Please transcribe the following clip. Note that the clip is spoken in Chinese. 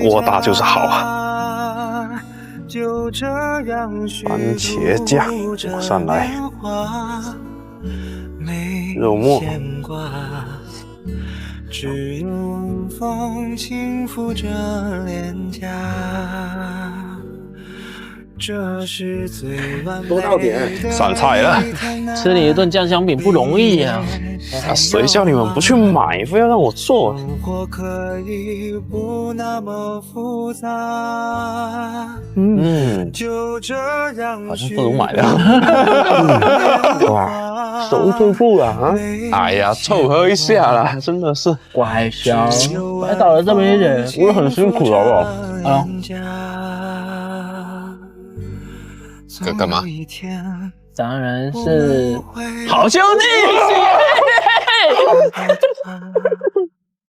我打就是好啊！番茄酱上来，肉末。只有温风轻拂着脸颊，这是最完美的。多到点，上菜了。吃你一顿酱香饼不容易呀、啊！谁叫你们不去买，非要让我做？好像不如买了。哇，手退步了啊！哎呀，凑合一下啦，真的是。乖小，白打了这么一点，我也很辛苦了，好不好？干嘛？当然是好兄弟。